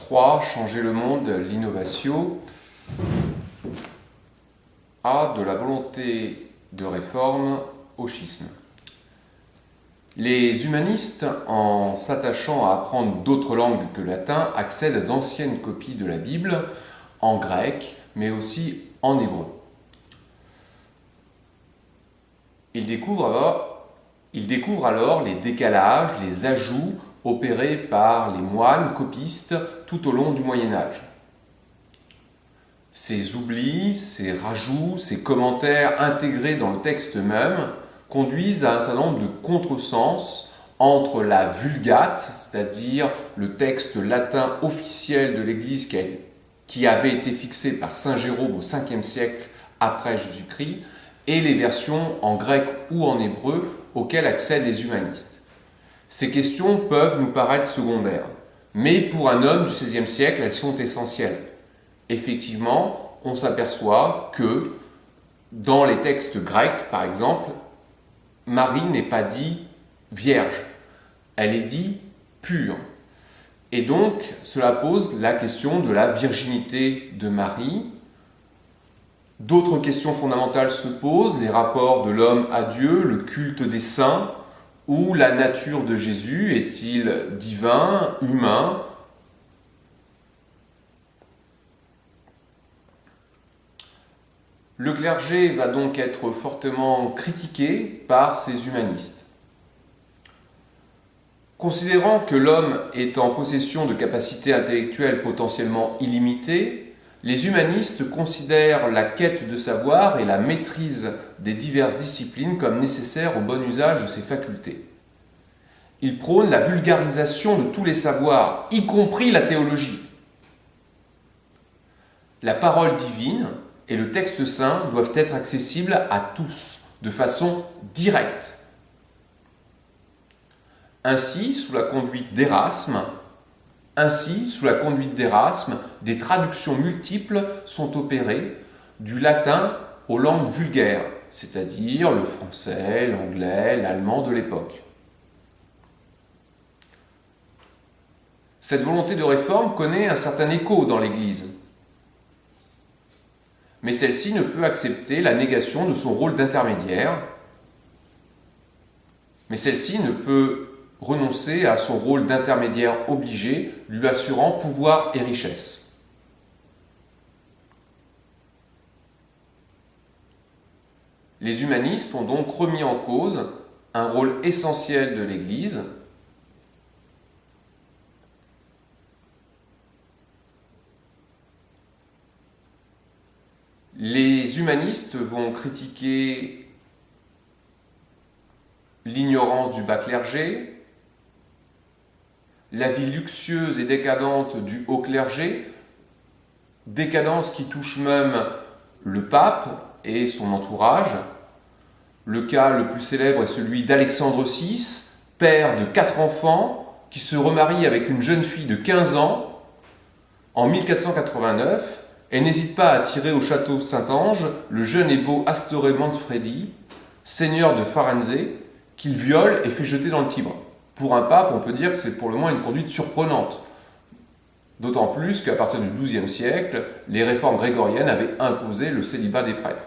3, changer le monde, l'innovation, A, de la volonté de réforme au schisme. Les humanistes, en s'attachant à apprendre d'autres langues que le latin, accèdent à d'anciennes copies de la Bible, en grec, mais aussi en hébreu. Ils découvrent alors les décalages, les ajouts opérés par les moines copistes tout au long du Moyen-Âge. Ces oublis, ces rajouts, ces commentaires intégrés dans le texte même conduisent à un certain nombre de contresens entre la Vulgate, c'est-à-dire le texte latin officiel de l'Église qui avait été fixé par saint Jérôme au 5e siècle après Jésus-Christ, et les versions en grec ou en hébreu auxquelles accèdent les humanistes. Ces questions peuvent nous paraître secondaires, mais pour un homme du XVIe siècle, elles sont essentielles. Effectivement, on s'aperçoit que dans les textes grecs, par exemple, Marie n'est pas dit vierge, elle est dit pure. Et donc, cela pose la question de la virginité de Marie. D'autres questions fondamentales se posent, les rapports de l'homme à Dieu, le culte des saints, ou la nature de Jésus, est-il divin, humain ? Le clergé va donc être fortement critiqué par ces humanistes. Considérant que l'homme est en possession de capacités intellectuelles potentiellement illimitées, les humanistes considèrent la quête de savoir et la maîtrise des diverses disciplines comme nécessaires au bon usage de ses facultés. Ils prônent la vulgarisation de tous les savoirs, y compris la théologie. La parole divine et le texte saint doivent être accessibles à tous, de façon directe. Ainsi, sous la conduite d'Érasme, des traductions multiples sont opérées du latin aux langues vulgaires, c'est-à-dire le français, l'anglais, l'allemand de l'époque. Cette volonté de réforme connaît un certain écho dans l'Église. Mais celle-ci ne peut accepter la négation de son rôle d'intermédiaire. Mais celle-ci ne peut renoncer à son rôle d'intermédiaire obligé, lui assurant pouvoir et richesse. Les humanistes ont donc remis en cause un rôle essentiel de l'Église, les humanistes vont critiquer l'ignorance du bas clergé, la vie luxueuse et décadente du haut clergé, décadence qui touche même le pape et son entourage. Le cas le plus célèbre est celui d'Alexandre VI, père de 4 enfants, qui se remarie avec une jeune fille de 15 ans en 1489 et n'hésite pas à attirer au château Saint-Ange le jeune et beau Astorre Manfredi, seigneur de Farenze, qu'il viole et fait jeter dans le Tibre. Pour un pape, on peut dire que c'est pour le moins une conduite surprenante. D'autant plus qu'à partir du XIIe siècle, les réformes grégoriennes avaient imposé le célibat des prêtres.